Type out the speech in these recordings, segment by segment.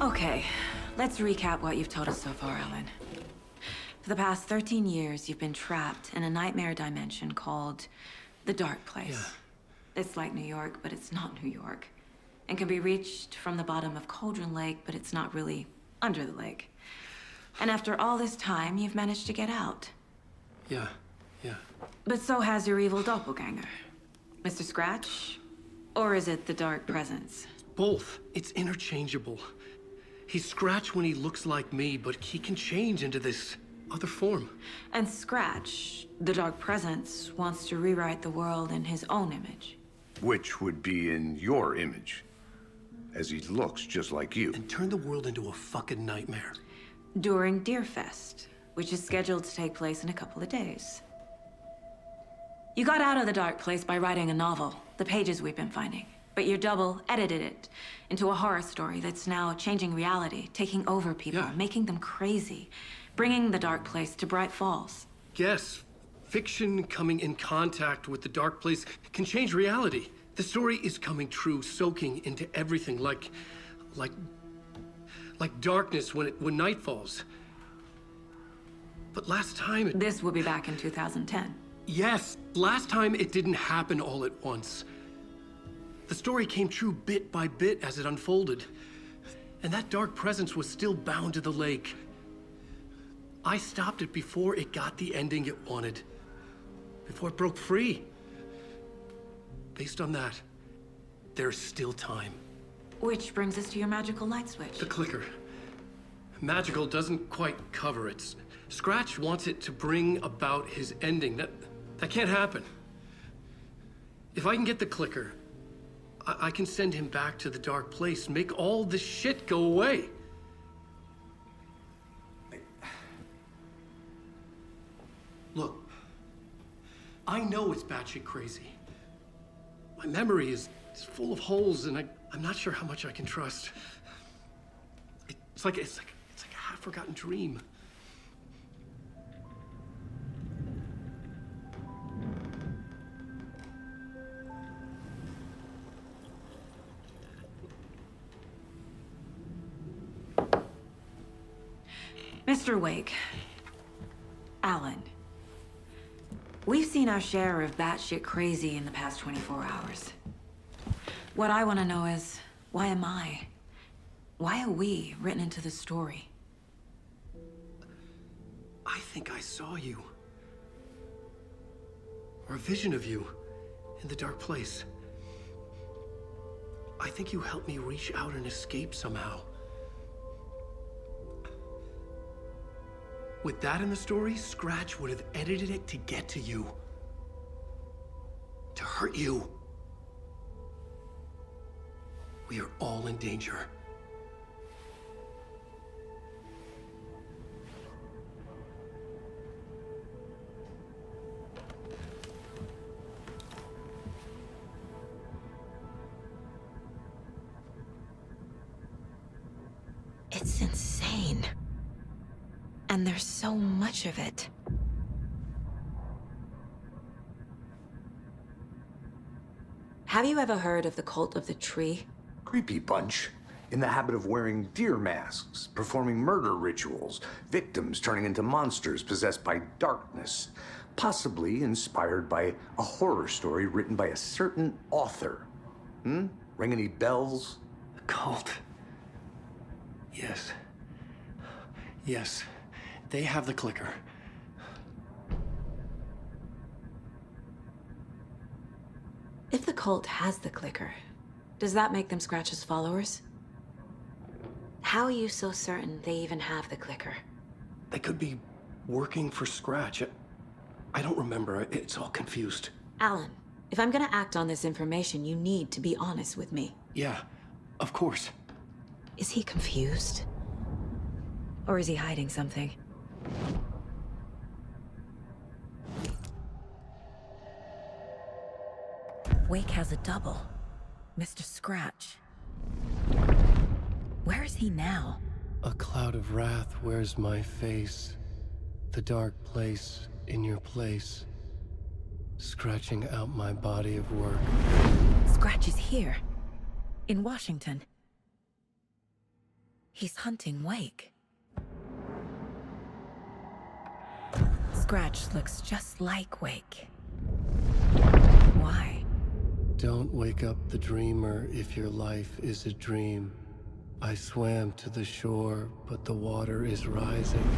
Okay, let's recap what you've told us so far, Alan. For the past 13 years, you've been trapped in a nightmare dimension called the Dark Place. Yeah. It's like New York, but it's not New York. And can be reached from the bottom of Cauldron Lake, but it's not really under the lake. And after all this time, you've managed to get out. Yeah. But so has your evil doppelganger. Mr. Scratch? Or is it the Dark Presence? Both. It's interchangeable. He's Scratch when he looks like me, but he can change into this other form. And Scratch, the Dark Presence, wants to rewrite the world in his own image. Which would be in your image, as he looks just like you. And turn the world into a fucking nightmare. During Deerfest, which is scheduled to take place in a couple of days. You got out of the Dark Place by writing a novel, the pages we've been finding. But your double edited it into a horror story that's now changing reality, taking over people, making them crazy, bringing the Dark Place to Bright Falls. Yes, fiction coming in contact with the Dark Place can change reality. The story is coming true, soaking into everything like darkness when night falls. But last time This will be back in 2010. Yes, last time it didn't happen all at once. The story came true bit by bit as it unfolded. And that dark presence was still bound to the lake. I stopped it before it got the ending it wanted. Before it broke free. Based on that, there's still time. Which brings us to your magical light switch. The clicker. Magical doesn't quite cover it. Scratch wants it to bring about his ending. That can't happen. If I can get the clicker, I can send him back to the Dark Place, make all this shit go away. Look, I know it's batshit crazy. My memory is full of holes, and I'm not sure how much I can trust. It's like a half-forgotten dream. Mr. Wake, Alan, we've seen our share of batshit crazy in the past 24 hours. What I want to know is, why am I? Why are we written into the story? I think I saw you. Or a vision of you in the Dark Place. I think you helped me reach out and escape somehow. With that in the story, Scratch would have edited it to get to you. To hurt you. We are all in danger. It's insane. And there's so much of it. Have you ever heard of the Cult of the Tree? Creepy bunch. In the habit of wearing deer masks, performing murder rituals, victims turning into monsters possessed by darkness, possibly inspired by a horror story written by a certain author. Ring any bells? The cult. Yes. Yes. They have the clicker. If the cult has the clicker, does that make them Scratch's followers? How are you so certain they even have the clicker? They could be working for Scratch. I don't remember. It's all confused. Alan, if I'm gonna act on this information, you need to be honest with me. Yeah, of course. Is he confused? Or is he hiding something? Wake has a double. Mr. Scratch. Where is he now? A cloud of wrath wears my face. The dark place in your place. Scratching out my body of work. Scratch is here. In Washington. He's hunting Wake. Scratch looks just like Wake. Why? Don't wake up the dreamer if your life is a dream. I swam to the shore, but the water is rising.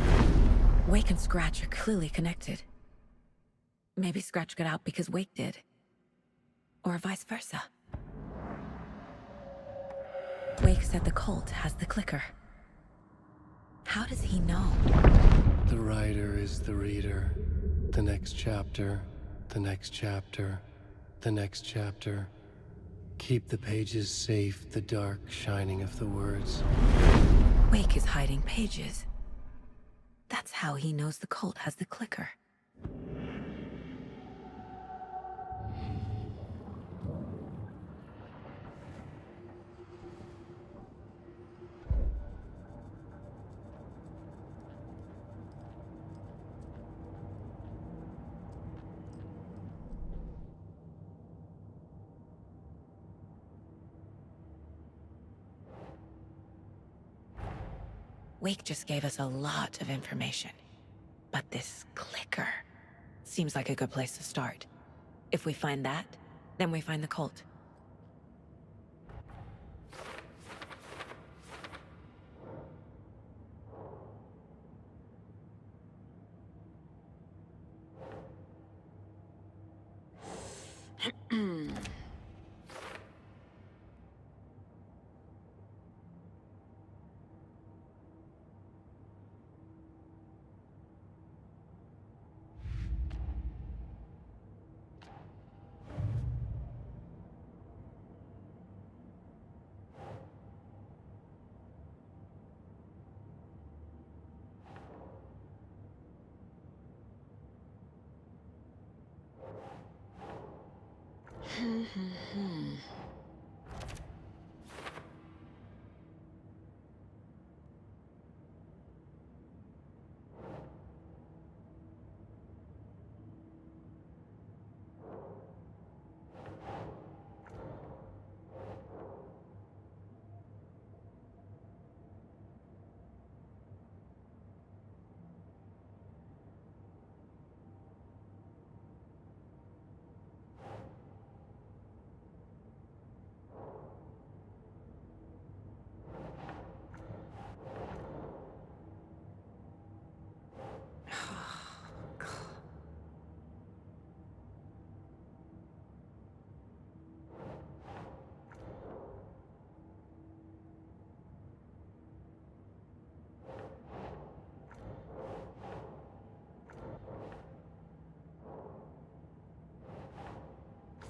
Wake and Scratch are clearly connected. Maybe Scratch got out because Wake did. Or vice versa. Wake said the cult has the clicker. How does he know? The writer is the reader. The next chapter, the next chapter, the next chapter. Keep the pages safe, the dark shining of the words. Wake is hiding pages. That's how he knows the cult has the clicker. Wake just gave us a lot of information. But this clicker seems like a good place to start. If we find that, then we find the cult.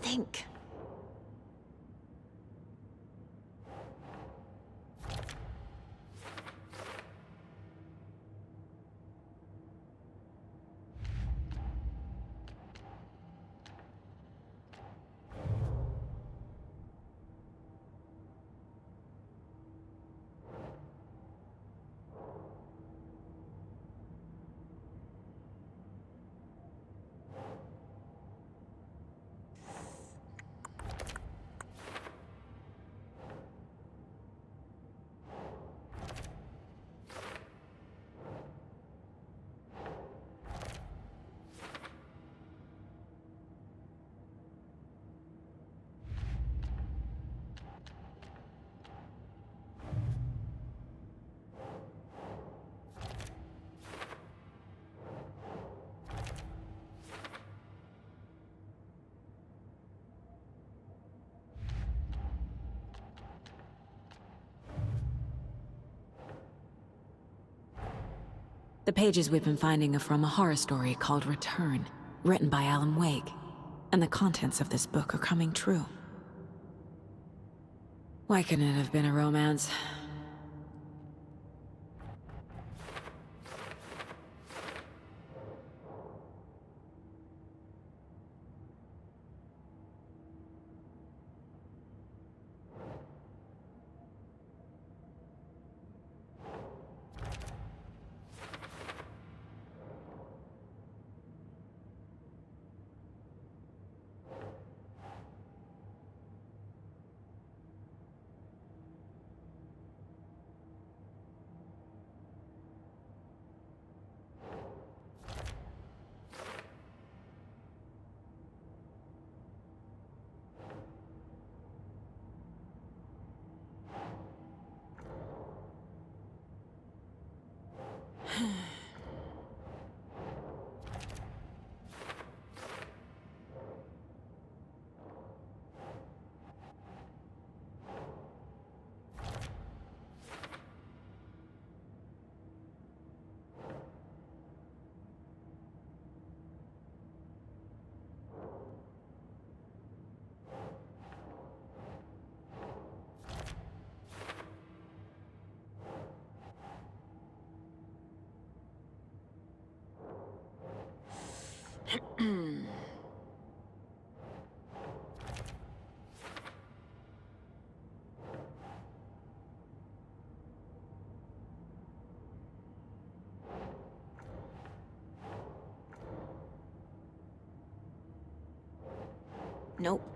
Think. The pages we've been finding are from a horror story called Return, written by Alan Wake, and the contents of this book are coming true. Why couldn't it have been a romance? Nope.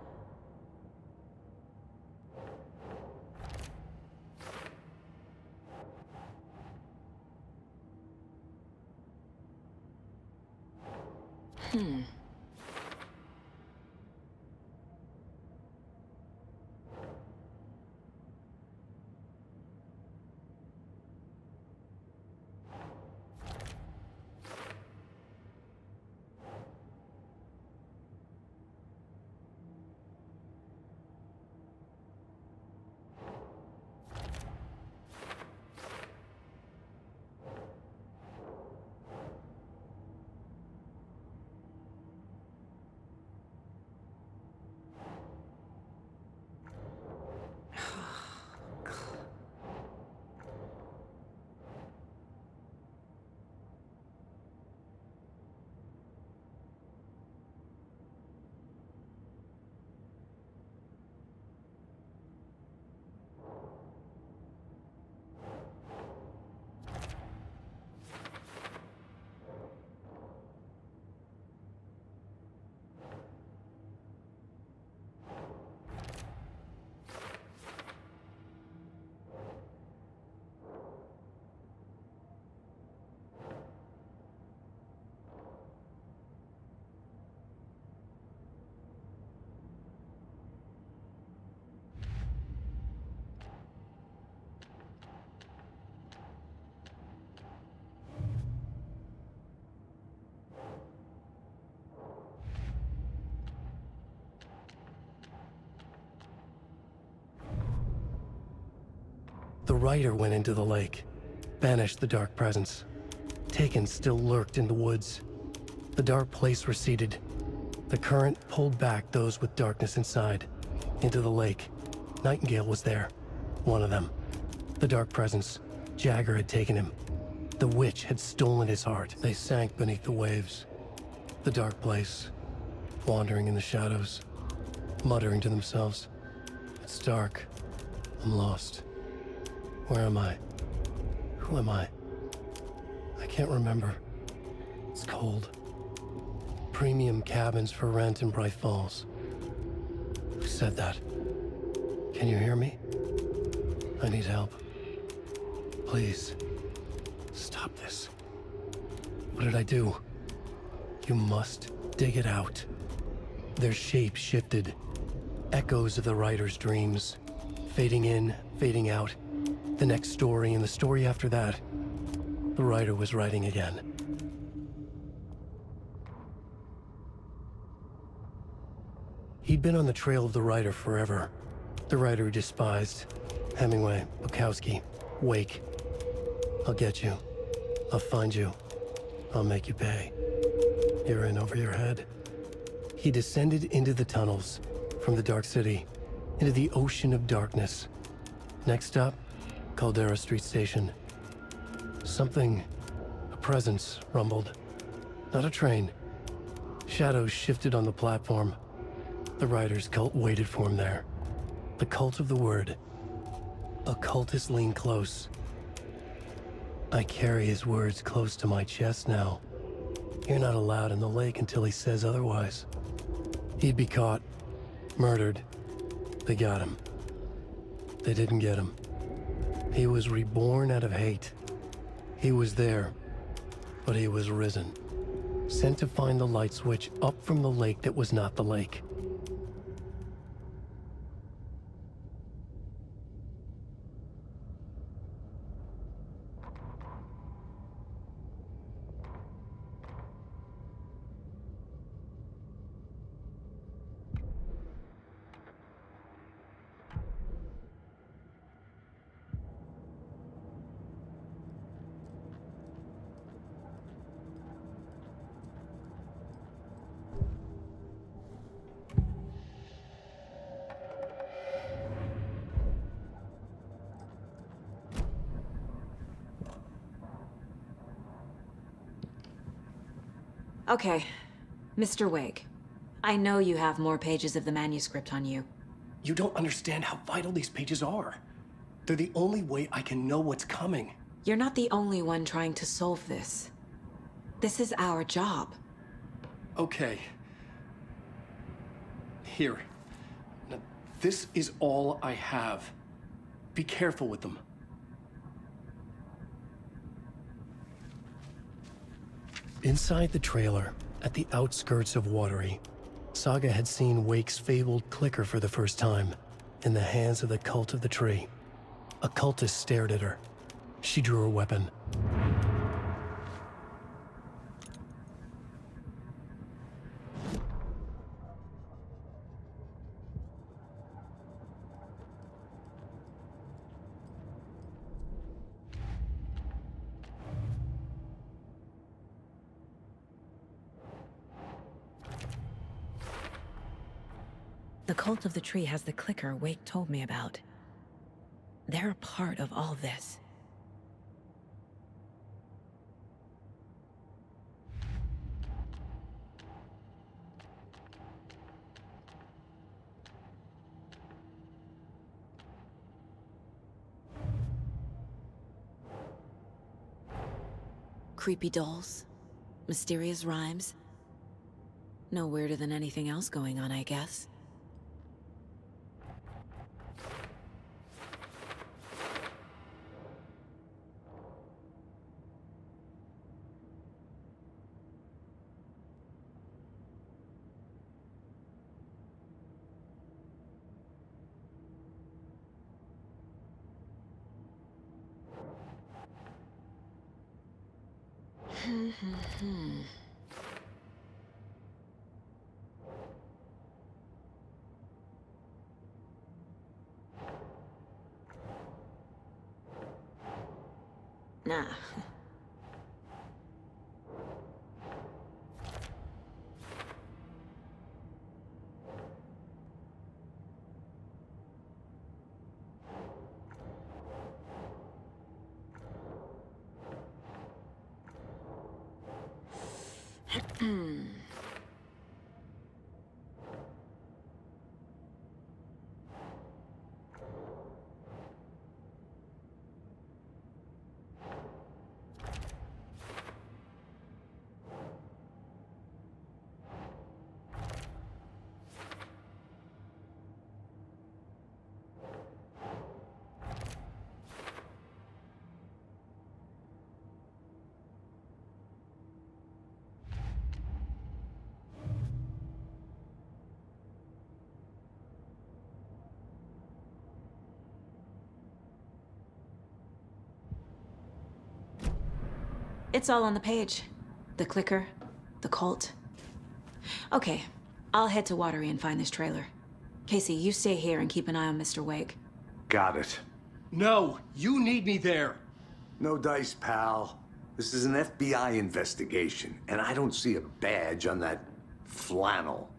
The writer went into the lake, banished the dark presence. Taken still lurked in the woods. The dark place receded. The current pulled back those with darkness inside, into the lake. Nightingale was there, one of them. The dark presence, Jagger had taken him. The witch had stolen his heart. They sank beneath the waves. The dark place, wandering in the shadows, muttering to themselves. It's dark. I'm lost. Where am I? Who am I? I can't remember. It's cold. Premium cabins for rent in Bright Falls. Who said that? Can you hear me? I need help. Please. Stop this. What did I do? You must dig it out. Their shape shifted. Echoes of the writer's dreams. Fading in, fading out. The next story and the story after that. The writer was writing again. He'd been on the trail of the writer forever. The writer he despised. Hemingway, Bukowski, Wake. I'll get you. I'll find you. I'll make you pay. You're in over your head. He descended into the tunnels, from the Dark City, into the ocean of darkness. Next stop, Caldera Street Station. Something, a presence, rumbled. Not a train. Shadows shifted on the platform. The writer's cult waited for him there. The cult of the word. Occultists lean close. I carry his words close to my chest now. You're not allowed in the lake until he says otherwise. He'd be caught, murdered. They got him. They didn't get him. He was reborn out of hate. He was there, but he was risen. Sent to find the light switch up from the lake that was not the lake. Okay, Mr. Wake. I know you have more pages of the manuscript on you. You don't understand how vital these pages are. They're the only way I can know what's coming. You're not the only one trying to solve this. This is our job. Okay. Here. Now, this is all I have. Be careful with them. Inside the trailer, at the outskirts of Watery, Saga had seen Wake's fabled clicker for the first time, in the hands of the Cult of the Tree. A cultist stared at her. She drew her weapon. The Cult of the Tree has the clicker Wake told me about. They're a part of all this. Creepy dolls, mysterious rhymes. No weirder than anything else going on, I guess. Nah. It's all on the page. The clicker, the cult. Okay, I'll head to Watery and find this trailer. Casey, you stay here and keep an eye on Mr. Wake. Got it. No, you need me there. No dice, pal. This is an FBI investigation, and I don't see a badge on that flannel.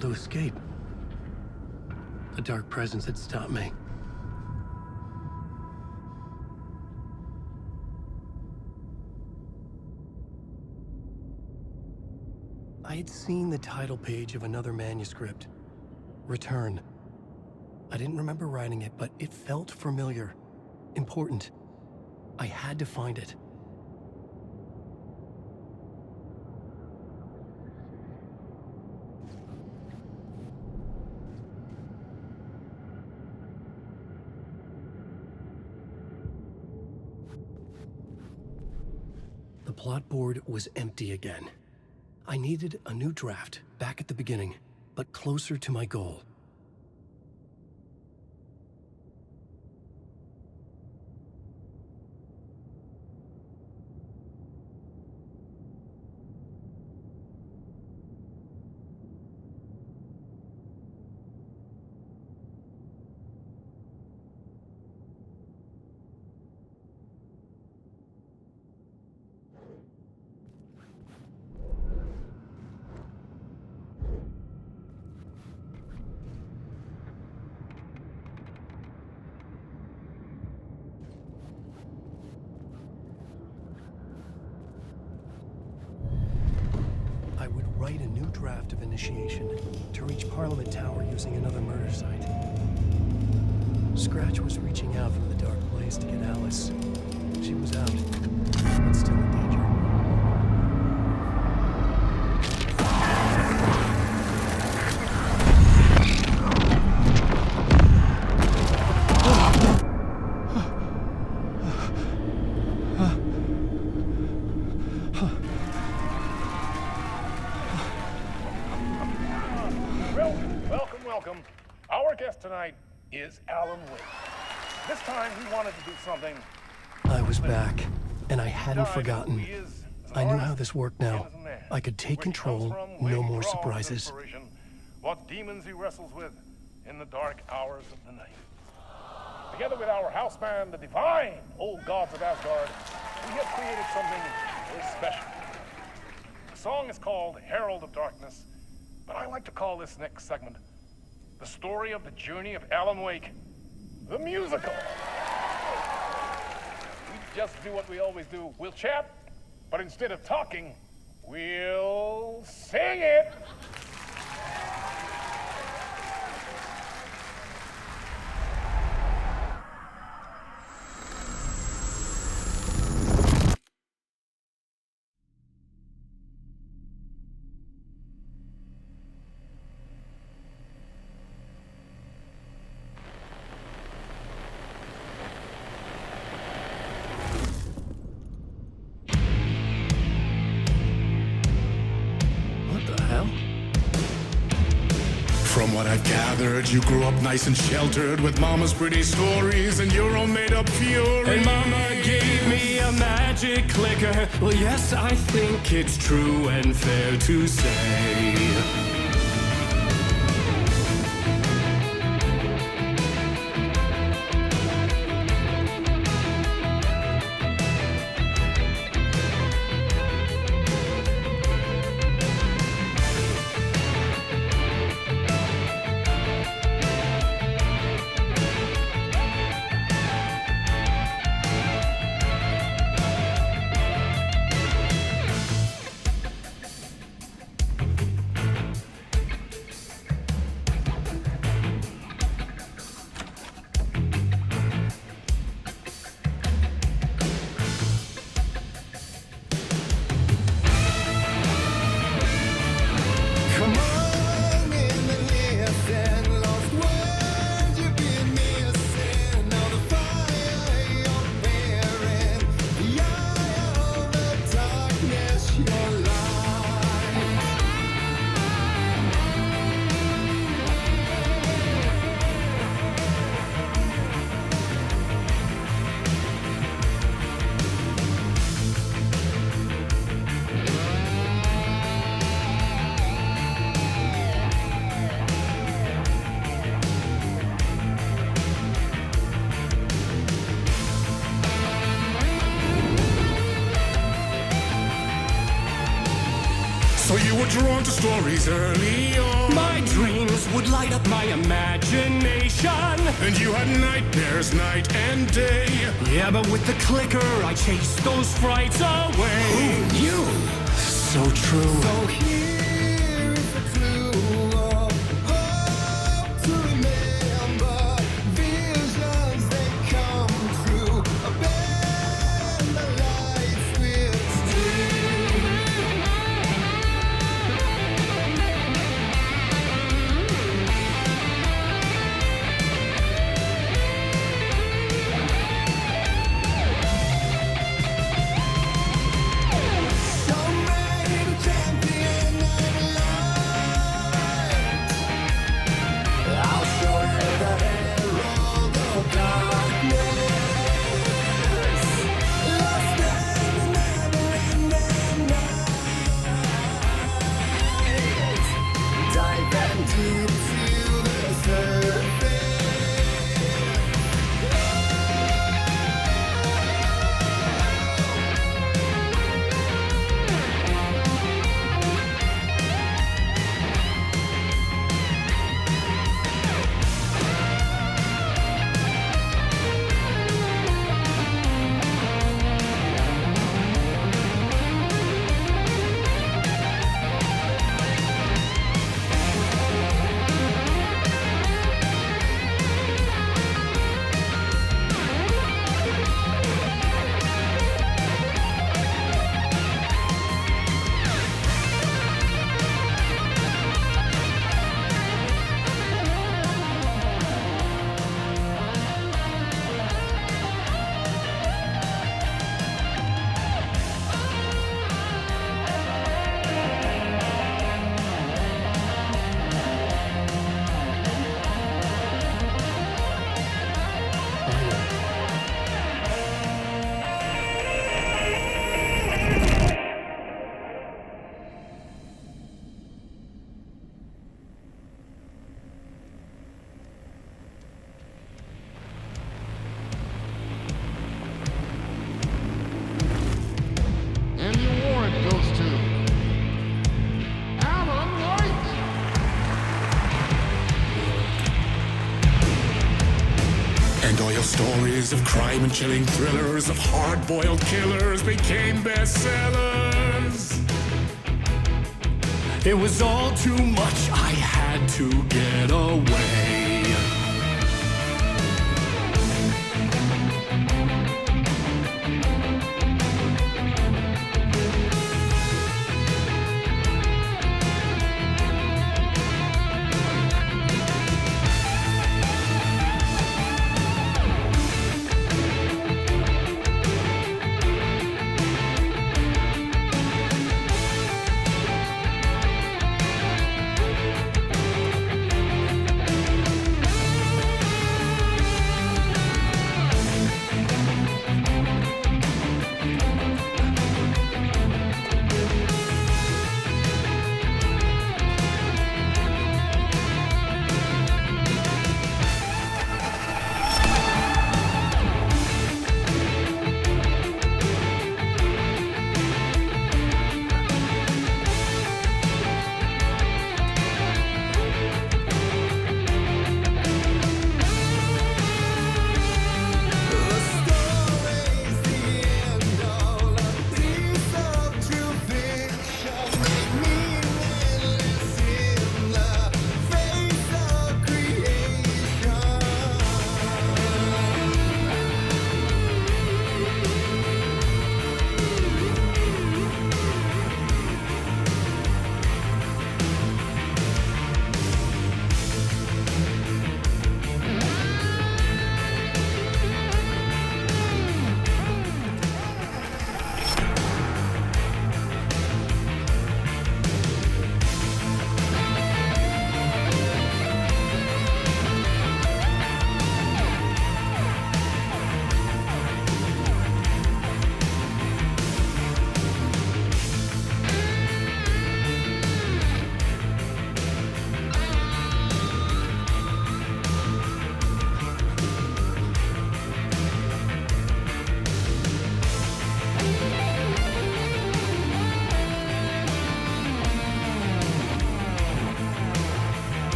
To escape. A dark presence had stopped me. I had seen the title page of another manuscript. Return. I didn't remember writing it, but it felt familiar. Important. I had to find it. The plot board was empty again. I needed a new draft, back at the beginning, but closer to my goal. act of initiation to reach Parliament Tower using another murder site. Scratch was reaching out from the dark place to get Alice. She was out, but still in danger. Welcome. Our guest tonight is Alienware. This time he wanted to do something. I was back, and I hadn't forgotten. I knew how this worked now. I could take control, no more surprises. What demons he wrestles with in the dark hours of the night. Together with our house band, the divine old gods of Asgard, we have created something very special. The song is called Herald of Darkness, but I like to call this next segment the story of the journey of Alan Wake, the musical. We just do what we always do. We'll chat, but instead of talking, we'll sing it. From what I've gathered, you grew up nice and sheltered with mama's pretty stories and your own made-up fury. And mama gave me a magic clicker. Well, yes, I think it's true and fair to say. So you were drawn to stories early on. My dreams would light up my imagination. And you had nightmares night and day. Yeah, but with the clicker, I chased those frights away. Who knew? So true. So here is the clue of hope to remember. Visions, they come true. Bend the lights with steel. Tales, stories of crime and chilling thrillers of hard-boiled killers became bestsellers. It was all too much, I had to get away.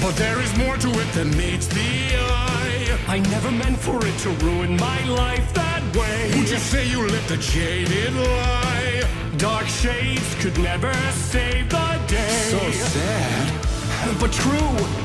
But there is more to it than meets the eye. I never meant for it to ruin my life that way. Would you say you lived a jaded lie? Dark shades could never save the day. So sad, but true.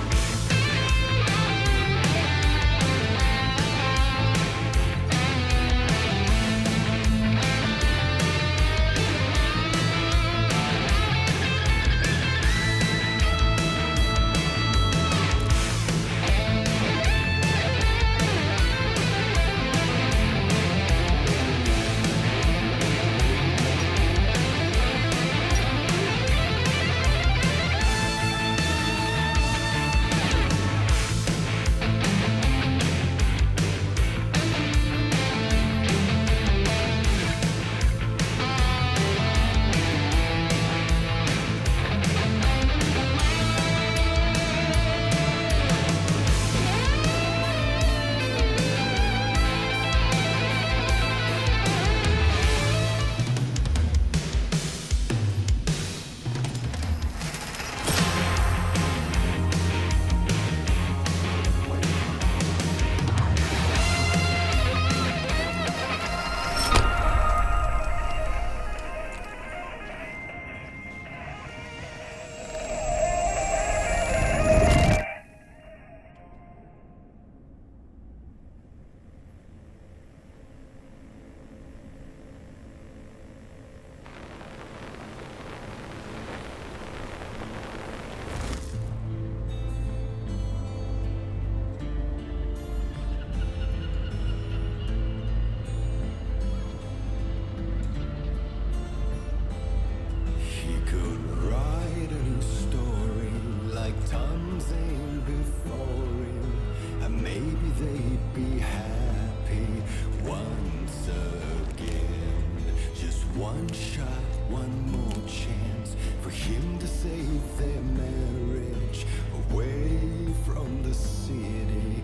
One shot, one more chance for him to save their marriage. Away from the city,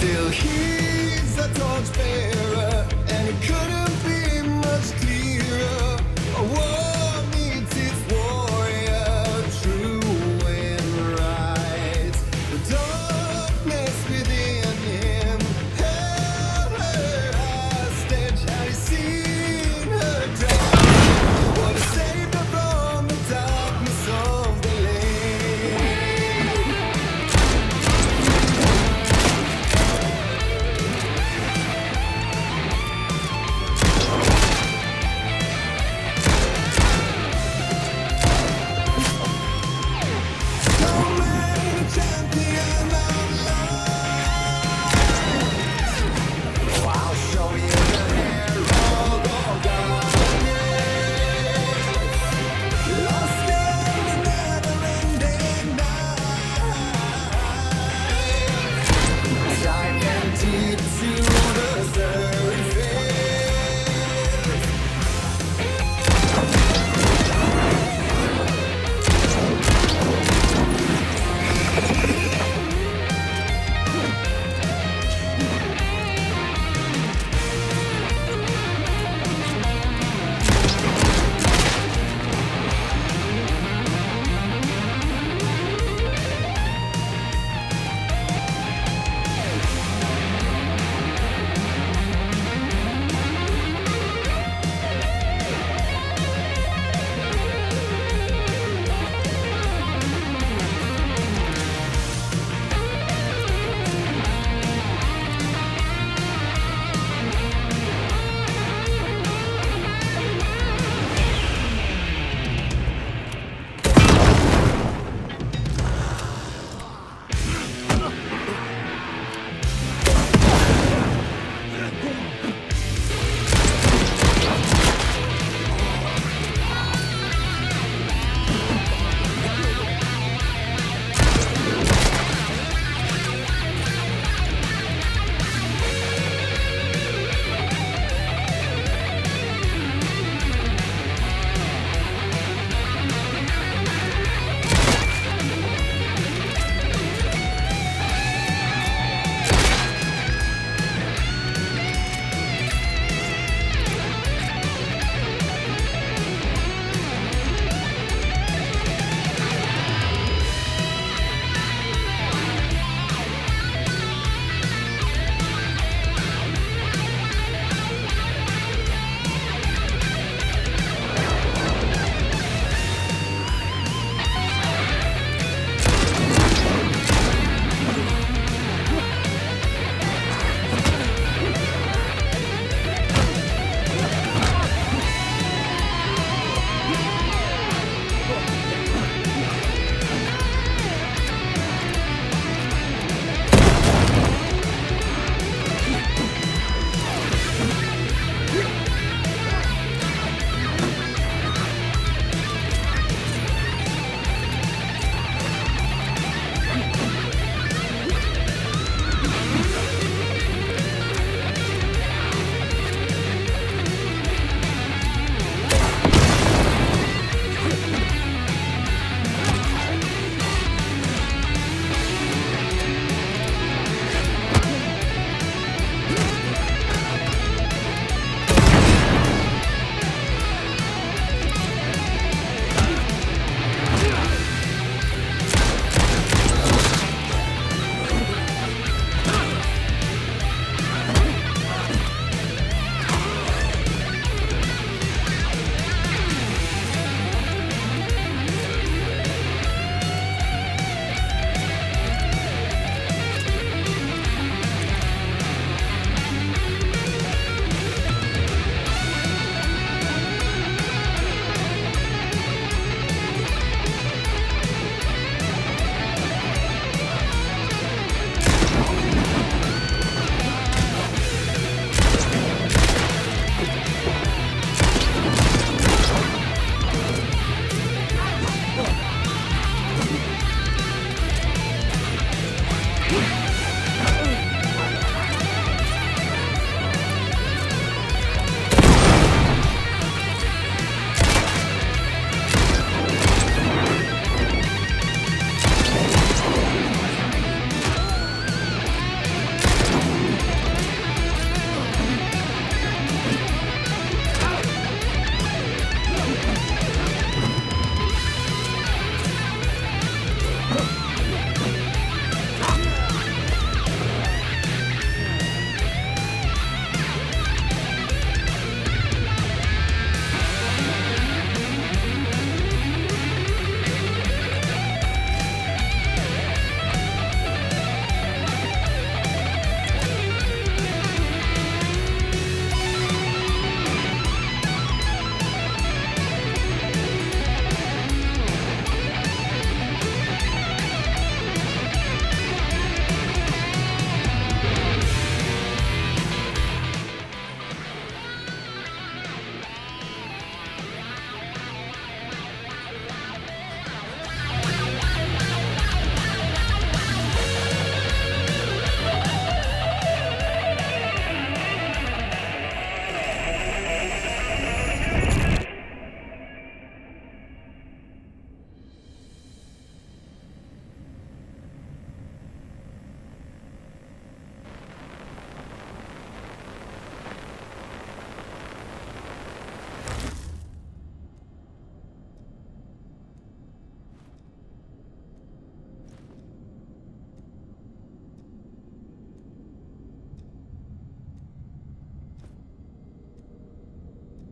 Still he's a torchbearer, and it couldn't be much clearer. A war needs its warrior, true and right. The darkness within him held her hostage. Had he seen her die? Would have saved her from the darkness of the lake.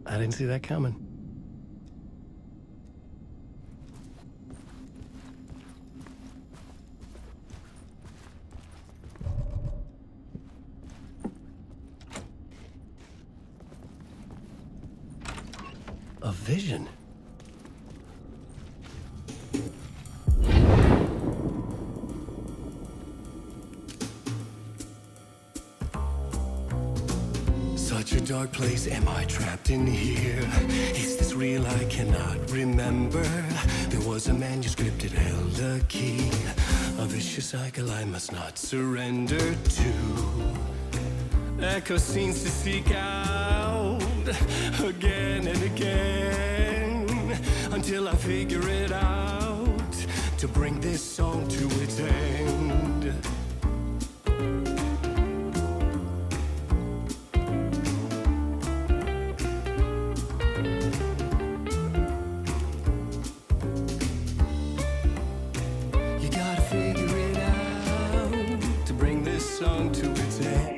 I didn't see that coming. A vision. Such a dark place, am I trapped in here? Is this real? I cannot remember. There was a manuscript, it held a key. A vicious cycle I must not surrender to. Echo scenes to seek out again and again until I figure it out to bring this song to its end. You gotta figure it out to bring this song to its end.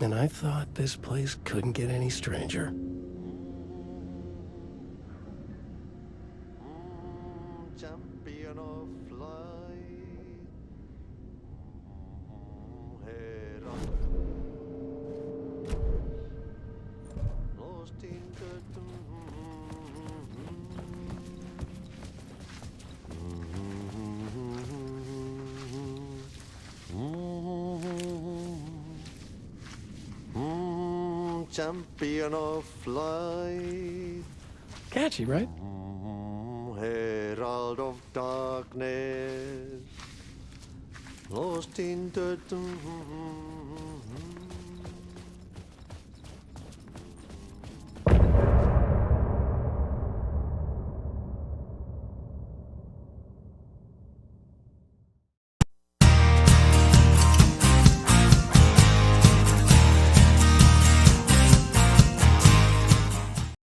And I thought this place couldn't get any stranger. Champion of flight. Head on. Lost in the champion of flight. Catchy, right? Herald of darkness, lost in the